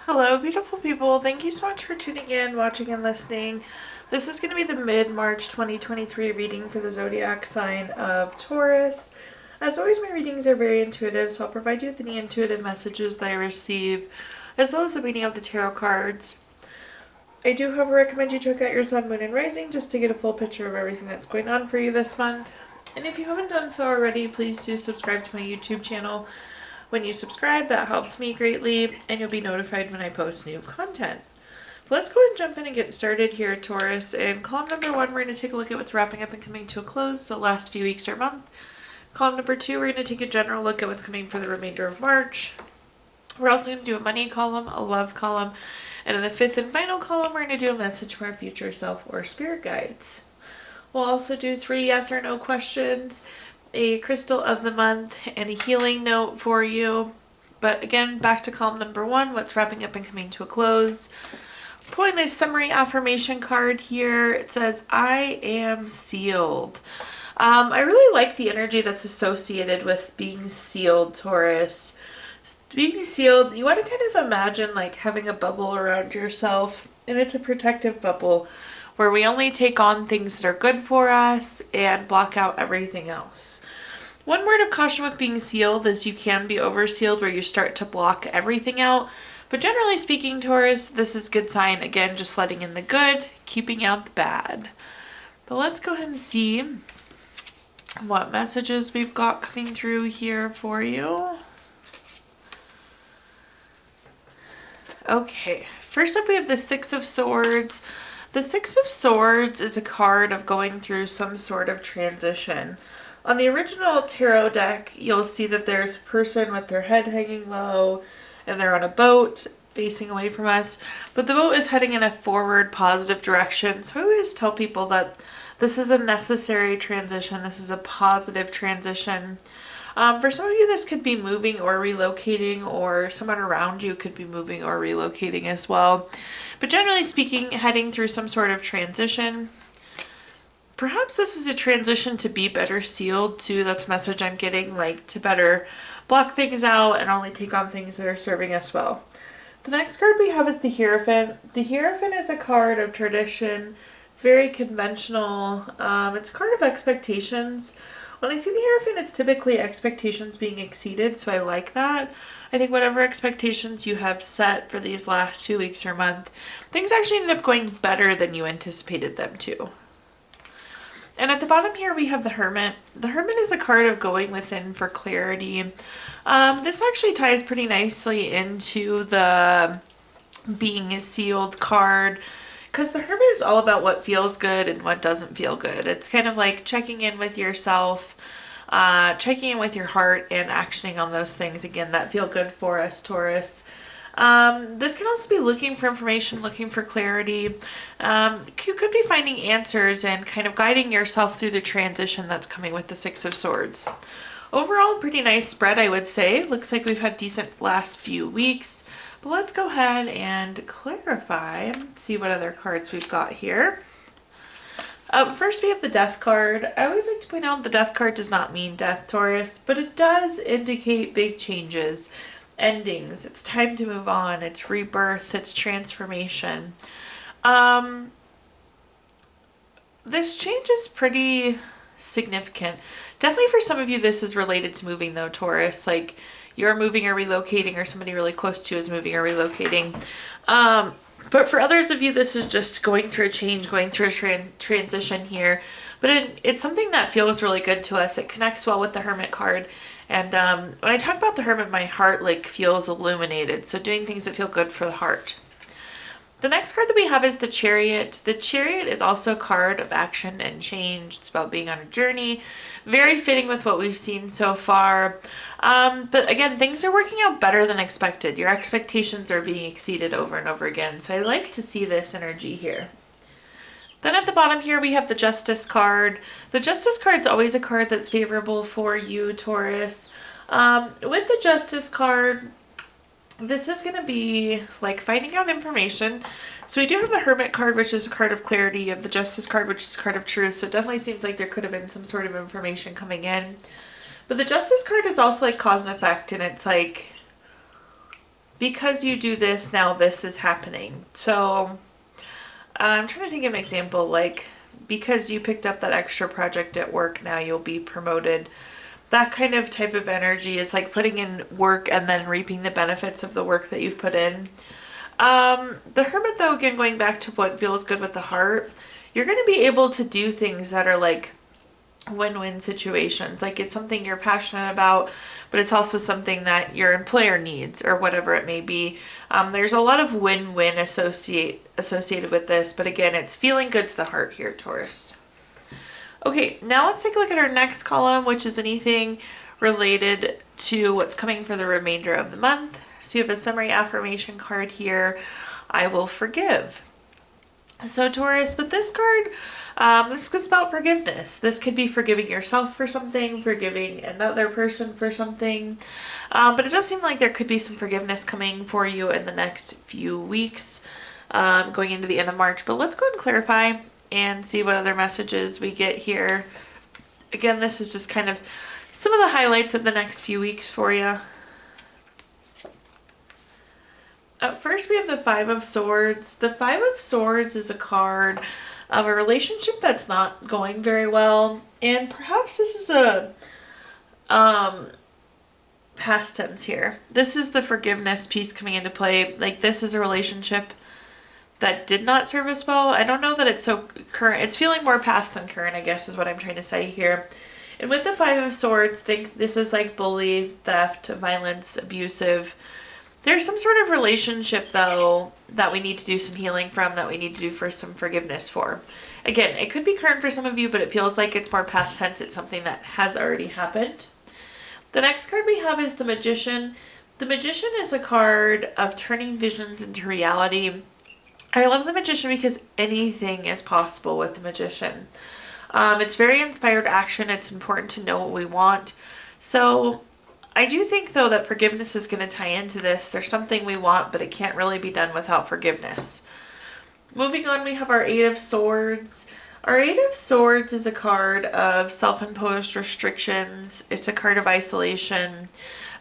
Hello, beautiful people. Thank you so much for tuning in, watching, and listening. This is going to be the mid-March 2023 reading for the zodiac sign of Taurus. As always, my readings are very intuitive, so I'll provide you with any intuitive messages that I receive, as well as the meaning of the tarot cards. I do, however, recommend you check out your sun, moon, and rising just to get a full picture of everything that's going on for you this month. And if you haven't done so already, please do subscribe to my YouTube channel. When you subscribe, that helps me greatly, and you'll be notified when I post new content. But let's go ahead and jump in and get started here, Taurus. In column number 1, we're going to take a look at what's wrapping up and coming to a close, so last few weeks or month. Column number 2, we're going to take a general look at what's coming for the remainder of March. We're also going to do a money column, a love column, and in the 5th and final column, we're going to do a message from our future self or spirit guides. We'll also do 3 yes or no questions, a crystal of the month, and a healing note for you. But again, back to column number 1, what's wrapping up and coming to a close. Pulling a summary affirmation card here. It says, I am sealed. I really like the energy that's associated with being sealed, Taurus. Being sealed, you want to kind of imagine like having a bubble around yourself, and it's a protective bubble where we only take on things that are good for us and block out everything else. One word of caution with being sealed is you can be oversealed where you start to block everything out. But generally speaking, Taurus, this is a good sign. Again, just letting in the good, keeping out the bad. But let's go ahead and see what messages we've got coming through here for you. Okay, first up we have the 6 of Swords. The 6 of Swords is a card of going through some sort of transition. On the original tarot deck, you'll see that there's a person with their head hanging low, and they're on a boat facing away from us. But the boat is heading in a forward, positive direction. So I always tell people that this is a necessary transition. This is a positive transition. For some of you, this could be moving or relocating, or someone around you could be moving or relocating as well. But generally speaking, heading through some sort of transition. Perhaps this is a transition to be better sealed too. That's a message I'm getting, like to better block things out and only take on things that are serving us well. The next card we have is the Hierophant. The Hierophant is a card of tradition. It's very conventional. It's a card of expectations. When I see the Hierophant, it's typically expectations being exceeded, so I like that. I think whatever expectations you have set for these last few weeks or month, things actually ended up going better than you anticipated them to. And at the bottom here we have the Hermit. The Hermit is a card of going within for clarity. This actually ties pretty nicely into the being sealed card, because the Hermit is all about what feels good and what doesn't feel good. It's kind of like checking in with yourself, checking in with your heart, and actioning on those things, again, that feel good for us, Taurus. This can also be looking for information, looking for clarity. You could be finding answers and kind of guiding yourself through the transition that's coming with the 6 of Swords. Overall, pretty nice spread, I would say. Looks like we've had decent last few weeks. But let's go ahead and clarify, see what other cards we've got here. First we have the Death card. I always like to point out the Death card does not mean death, Taurus, but it does indicate big changes, endings. It's time to move on. It's rebirth. It's transformation. This change is pretty significant. Definitely for some of you this is related to moving though, Taurus. Like you're moving or relocating, or somebody really close to you is moving or relocating. But for others of you, this is just going through a change, going through a transition here. But it's something that feels really good to us. It connects well with the Hermit card. And when I talk about the Hermit, my heart like feels illuminated. So doing things that feel good for the heart. The next card that we have is the Chariot. The Chariot is also a card of action and change. It's about being on a journey. Very fitting with what we've seen so far. But again, things are working out better than expected. Your expectations are being exceeded over and over again. So I like to see this energy here. Then at the bottom here, we have the Justice card. The Justice card is always a card that's favorable for you, Taurus. With the Justice card, this is going to be like finding out information. So we do have the Hermit card, which is a card of clarity. You have the Justice card, which is a card of truth. So it definitely seems like there could have been some sort of information coming in. But the Justice card is also like cause and effect, and it's like because you do this, now this is happening. So I'm trying to think of an example, like because you picked up that extra project at work, now you'll be promoted. That kind of type of energy is like putting in work and then reaping the benefits of the work that you've put in. The Hermit, though, again, going back to what feels good with the heart, you're going to be able to do things that are like win-win situations. Like it's something you're passionate about, but it's also something that your employer needs or whatever it may be. There's a lot of win-win associated with this, but again, it's feeling good to the heart here, Taurus. Okay, now let's take a look at our next column, which is anything related to what's coming for the remainder of the month. So you have a summary affirmation card here. I will forgive. So Taurus, with this card, this is about forgiveness. This could be forgiving yourself for something, forgiving another person for something. But it does seem like there could be some forgiveness coming for you in the next few weeks, going into the end of March. But let's go ahead and clarify and see what other messages we get here. Again, this is just kind of some of the highlights of the next few weeks for you. First, we have the Five of Swords. The Five of Swords is a card of a relationship that's not going very well. And perhaps this is a past tense here. This is the forgiveness piece coming into play. Like this is a relationship that did not serve us well. I don't know that it's so current. It's feeling more past than current, I guess is what I'm trying to say here. And with the Five of Swords, think this is like bully, theft, violence, abusive. There's some sort of relationship, though, that we need to do some healing from, that we need to do for some forgiveness for. Again, it could be current for some of you, but it feels like it's more past tense. It's something that has already happened. The next card we have is the Magician. The Magician is a card of turning visions into reality. I love the Magician because anything is possible with the Magician. It's very inspired action. It's important to know what we want. So I do think, though, that forgiveness is going to tie into this. There's something we want, but it can't really be done without forgiveness. Moving on, we have our Eight of Swords. Our Eight of Swords is a card of self-imposed restrictions. It's a card of isolation.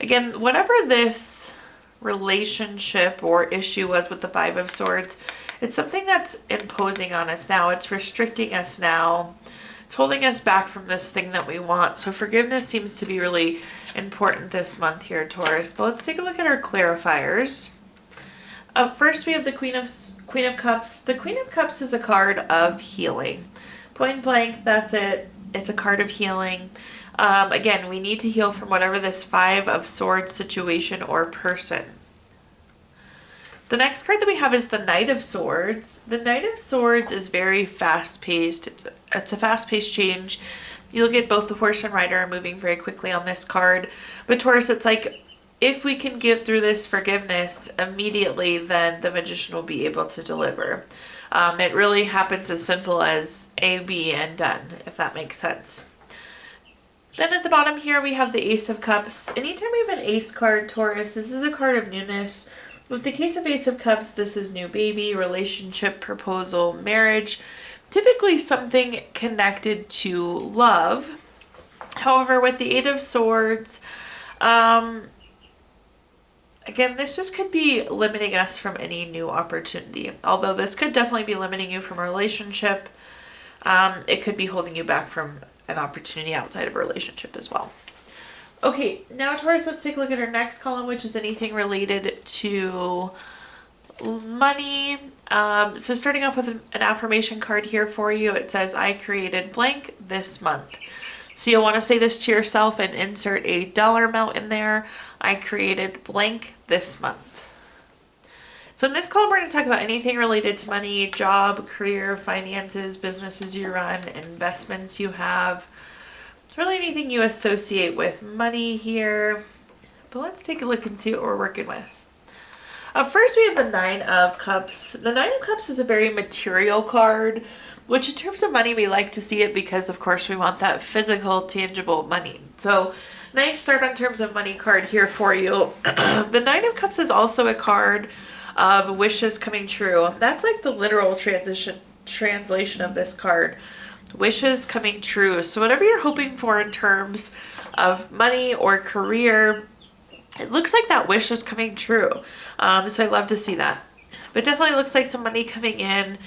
Again, whatever this relationship or issue was with the Five of Swords, it's something that's imposing on us now. It's restricting us now. It's holding us back from this thing that we want. So forgiveness seems to be really important this month here, Taurus. But let's take a look at our clarifiers. Up first, we have the Queen of Cups. The Queen of Cups is a card of healing. Point blank, that's it. It's a card of healing. Again, we need to heal from whatever this Five of Swords situation or person. The next card that we have is the Knight of Swords. The Knight of Swords is very fast-paced. It's a fast-paced change. You'll get both the horse and rider moving very quickly on this card. But Taurus, it's like if we can get through this forgiveness immediately, then the Magician will be able to deliver. It really happens as simple as A, B, and done, if that makes sense. Then at the bottom here, we have the Ace of Cups. Anytime we have an Ace card, Taurus, this is a card of newness. With the case of Ace of Cups, this is new baby, relationship, proposal, marriage. Typically something connected to love. However, with the Eight of Swords, again, this just could be limiting us from any new opportunity. Although this could definitely be limiting you from a relationship, it could be holding you back from an opportunity outside of a relationship as well. Okay, now Taurus, let's take a look at our next column, which is anything related to money. So starting off with an affirmation card here for you, it says, I created blank this month. So you'll want to say this to yourself and insert a dollar amount in there. I created blank this month. So in this column, we're going to talk about anything related to money, job, career, finances, businesses you run, investments you have. Really anything you associate with money here. But let's take a look and see what we're working with. First, we have the Nine of Cups. The Nine of Cups is a very material card, which in terms of money, we like to see it because, of course, we want that physical, tangible money. So nice start on terms of money card here for you. The Nine of Cups is also a card of wishes coming true. That's like the literal translation of this card. Wishes coming true. So whatever you're hoping for in terms of money or career, it looks like that wish is coming true. So I love to see that. But definitely looks like some money coming in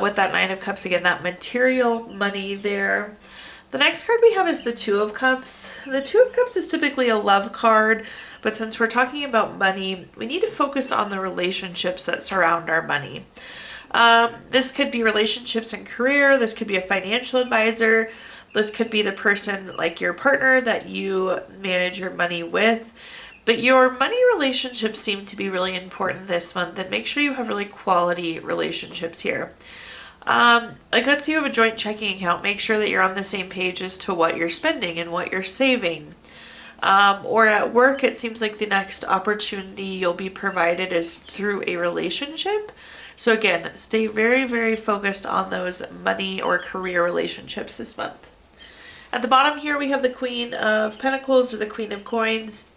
with that Nine of Cups. Again, that material money there. The next card we have is the Two of Cups. The Two of Cups is typically a love card, but since we're talking about money, we need to focus on the relationships that surround our money. This could be relationships and career. This could be a financial advisor. This could be the person like your partner that you manage your money with. But your money relationships seem to be really important this month, and make sure you have really quality relationships here. Like let's say you have a joint checking account, make sure that you're on the same page as to what you're spending and what you're saving. Or at work, it seems like the next opportunity you'll be provided is through a relationship. So again, stay very, very focused on those money or career relationships this month. At the bottom here, we have the Queen of Pentacles or the Queen of Coins.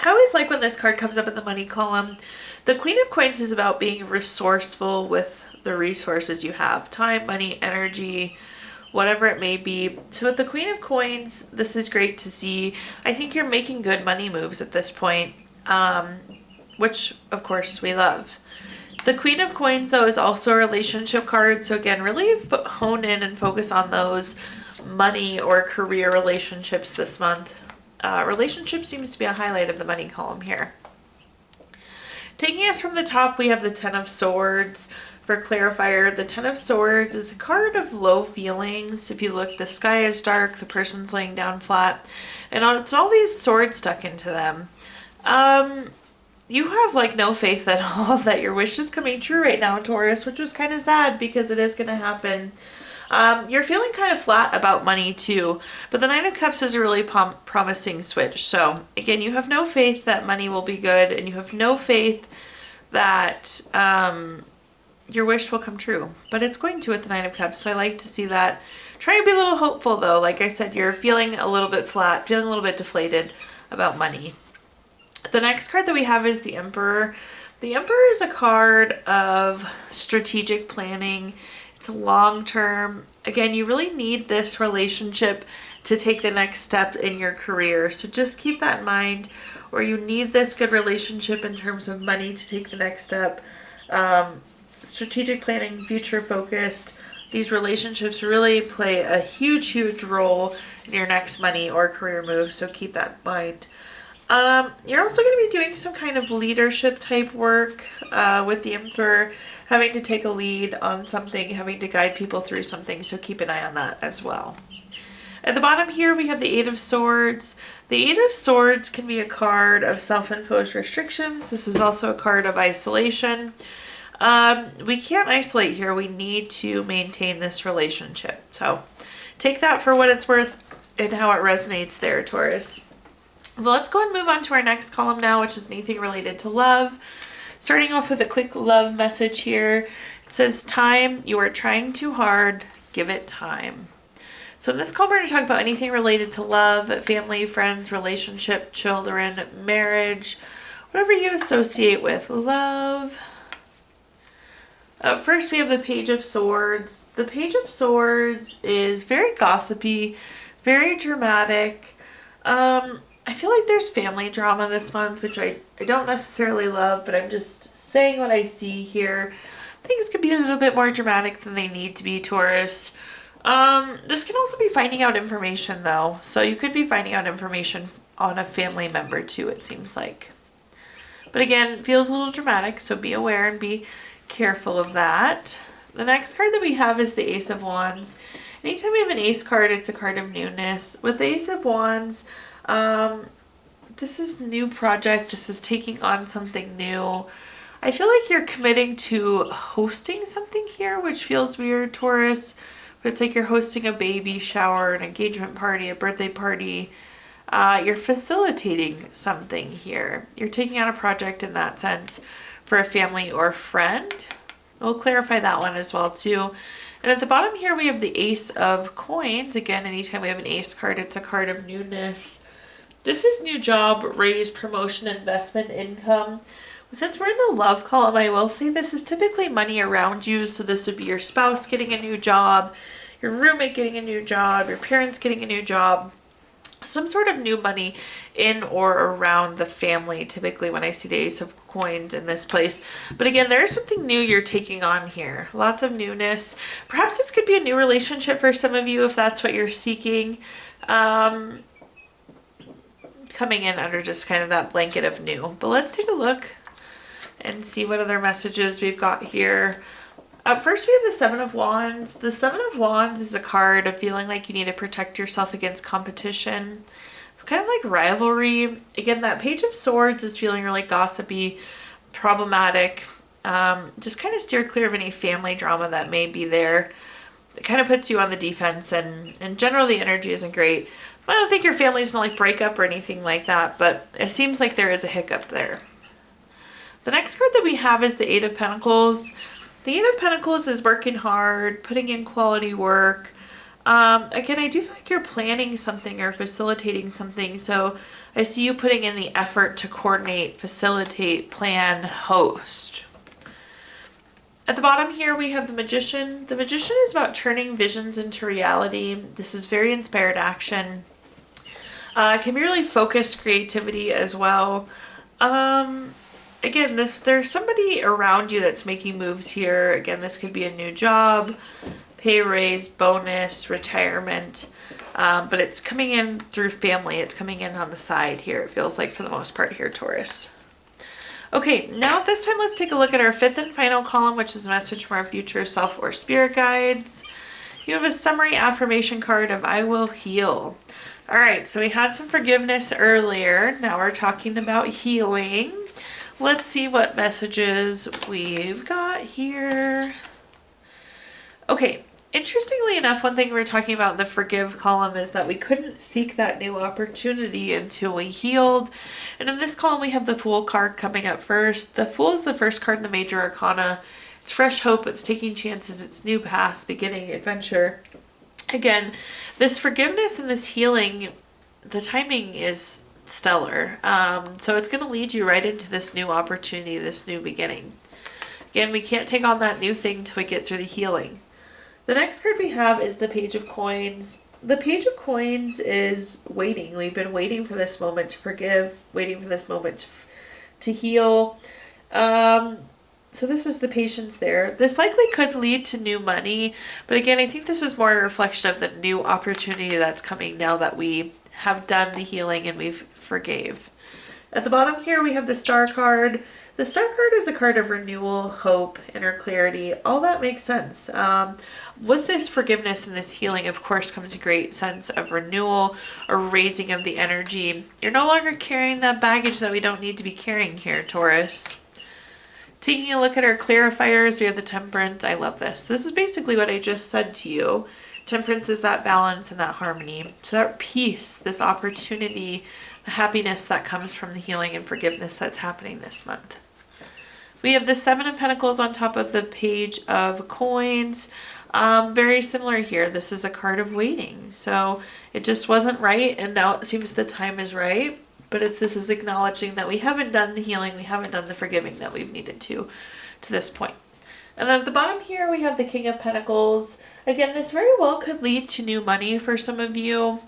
I always like when this card comes up in the money column. The Queen of Coins is about being resourceful with the resources you have. Time, money, energy, whatever it may be. So with the Queen of Coins, this is great to see. I think you're making good money moves at this point, which of course we love. The Queen of Coins, though, is also a relationship card. So again, really hone in and focus on those money or career relationships this month. Relationship seems to be a highlight of the money column here. Taking us from the top, we have the Ten of Swords. For clarifier, the Ten of Swords is a card of low feelings. If you look, the sky is dark, the person's laying down flat, and it's all these swords stuck into them. You have like no faith at all that your wish is coming true right now, Taurus, which was kind of sad because it is going to happen. You're feeling kind of flat about money too, but the Nine of Cups is a really promising switch. So again, you have no faith that money will be good, and you have no faith that your wish will come true, but it's going to with the Nine of Cups. So I like to see that. Try to be a little hopeful though. Like I said, you're feeling a little bit flat, feeling a little bit deflated about money. The next card that we have is the Emperor. The Emperor is a card of strategic planning. It's long term. Again, you really need this relationship to take the next step in your career. So just keep that in mind, or you need this good relationship in terms of money to take the next step. Strategic planning, future focused. These relationships really play a huge, huge role in your next money or career move. So keep that in mind. You're also going to be doing some kind of leadership type work with the Emperor, having to take a lead on something, having to guide people through something, so keep an eye on that as well. At the bottom here, we have the Eight of Swords. The Eight of Swords can be a card of self-imposed restrictions. This is also a card of isolation. We can't isolate here. We need to maintain this relationship. So take that for what it's worth and how it resonates there, Taurus. Well, let's go and move on to our next column now, which is anything related to love. Starting off with a quick love message here. It says, time, you are trying too hard, give it time. So in this column, we're going to talk about anything related to love, family, friends, relationship, children, marriage, whatever you associate with love. First, we have the Page of Swords. The Page of Swords is very gossipy, very dramatic. I feel like there's family drama this month, which I don't necessarily love, but I'm just saying what I see here. Things could be a little bit more dramatic than they need to be, Taurus. This can also be finding out information, though. So you could be finding out information on a family member, too, it seems like. But again, feels a little dramatic, so be aware and be careful of that. The next card that we have is the Ace of Wands. Anytime we have an ace card, it's a card of newness. With the Ace of Wands, this is new project. This is taking on something new. I feel like you're committing to hosting something here, which feels weird, Taurus. But it's like you're hosting a baby shower, an engagement party, a birthday party. You're facilitating something here. You're taking on a project in that sense for a family or friend. We'll clarify that one as well too. And at the bottom here, we have the Ace of Coins. Again, anytime we have an ace card, it's a card of newness. This is new job, raise, promotion, investment, income. Since we're in the love column, I will say this is typically money around you. So this would be your spouse getting a new job, your roommate getting a new job, your parents getting a new job. some sort of new money in or around the family, typically when I see the Ace of Coins in this place. But again, there is something new you're taking on here. Lots of newness. Perhaps this could be a new relationship for some of you if that's what you're seeking. Coming in under just kind of that blanket of new. But let's take a look and see what other messages we've got here. Up first, we have the Seven of Wands. The Seven of Wands is a card of feeling like you need to protect yourself against competition. It's kind of like rivalry. Again, that Page of Swords is feeling really gossipy, problematic. Just kind of steer clear of any family drama that may be there. It kind of puts you on the defense, and in general, the energy isn't great. I don't think your family's gonna like break up or anything like that, but it seems like there is a hiccup there. The next card that we have is the Eight of Pentacles. The Eight of Pentacles is working hard, putting in quality work. Again, I do feel like you're planning something or facilitating something. So I see you putting in the effort to coordinate, facilitate, plan, host. At the bottom here, we have the Magician. The Magician is about turning visions into reality. This is very inspired action. It can be really focused creativity as well. Again, there's somebody around you that's making moves here. Again, this could be a new job, pay raise, bonus, retirement. But it's coming in through family. It's coming in on the side here, it feels like, for the most part here, Taurus. Okay, now this time let's take a look at our fifth and final column, which is a message from our future self or spirit guides. You have a summary affirmation card of I will heal. All right, so we had some forgiveness earlier. Now we're talking about healing. Let's see what messages we've got here. Okay, interestingly enough, one thing we're talking about in the forgive column is that we couldn't seek that new opportunity until we healed. And in this column, we have the Fool card coming up first. The Fool is the first card in the Major Arcana. It's fresh hope, it's taking chances, it's new paths, beginning, adventure. Again, this forgiveness and this healing, the timing is stellar. So it's going to lead you right into this new opportunity, this new beginning. Again, we can't take on that new thing till we get through the healing. The next card we have is the Page of Coins. The Page of Coins is waiting. We've been waiting for this moment to forgive, waiting for this moment to heal. So this is the patience there. This likely could lead to new money, but again, I think this is more a reflection of the new opportunity that's coming now that we have done the healing and we've forgave. At the bottom here, we have the Star card. The Star card is a card of renewal, hope, inner clarity. All that makes sense. With this forgiveness and this healing, of course, comes a great sense of renewal or raising of the energy. You're no longer carrying that baggage that we don't need to be carrying here, Taurus. Taking a look at our clarifiers, we have the Temperance. I love this. This is basically what I just said to you. Temperance is that balance and that harmony. So that peace, this opportunity, the happiness that comes from the healing and forgiveness that's happening this month. We have the Seven of Pentacles on top of the Page of Coins. Very similar here. This is a card of waiting. So it just wasn't right, and now it seems the time is right. But this is acknowledging that we haven't done the healing, we haven't done the forgiving that we've needed to this point. And then at the bottom here, we have the King of Pentacles. Again, this very well could lead to new money for some of you.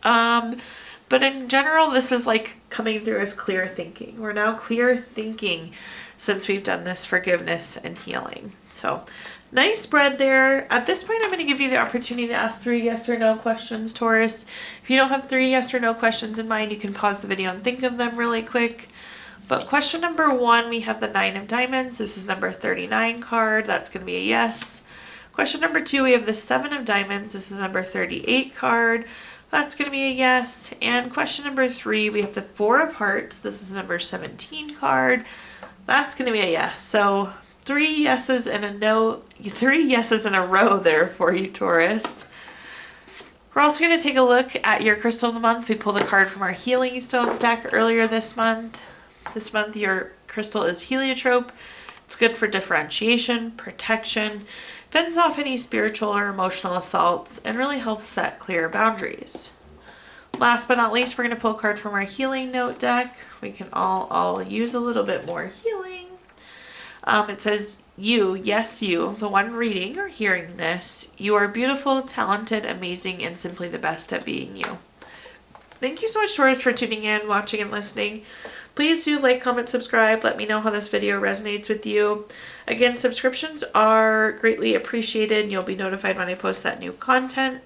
But in general, this is like coming through as clear thinking. We're now clear thinking since we've done this forgiveness and healing. So nice spread there. At this point, I'm going to give you the opportunity to ask 3 yes or no questions, Taurus. If you don't have 3 yes or no questions in mind, you can pause the video and think of them really quick. But question number 1, we have the 9 of Diamonds. This is number 39 card. That's going to be a yes. Question number 2, we have the 7 of Diamonds. This is number 38 card. That's going to be a yes. And question number 3, we have the 4 of Hearts. This is number 17 card. That's going to be a yes. So 3 yeses and a no, 3 yeses in a row there for you, Taurus. We're also going to take a look at your crystal of the month. We pulled a card from our healing stone stack earlier this month. This month, your crystal is heliotrope. It's good for differentiation, protection, fends off any spiritual or emotional assaults, and really helps set clear boundaries. Last but not least, we're going to pull a card from our healing note deck. We can all use a little bit more healing. It says, you, yes you, the one reading or hearing this, you are beautiful, talented, amazing, and simply the best at being you. Thank you so much, Taurus, for tuning in, watching, and listening. Please do like, comment, subscribe. Let me know how this video resonates with you. Again, subscriptions are greatly appreciated, and you'll be notified when I post that new content.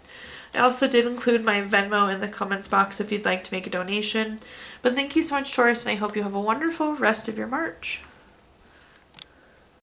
I also did include my Venmo in the comments box if you'd like to make a donation. But thank you so much, Taurus, and I hope you have a wonderful rest of your March.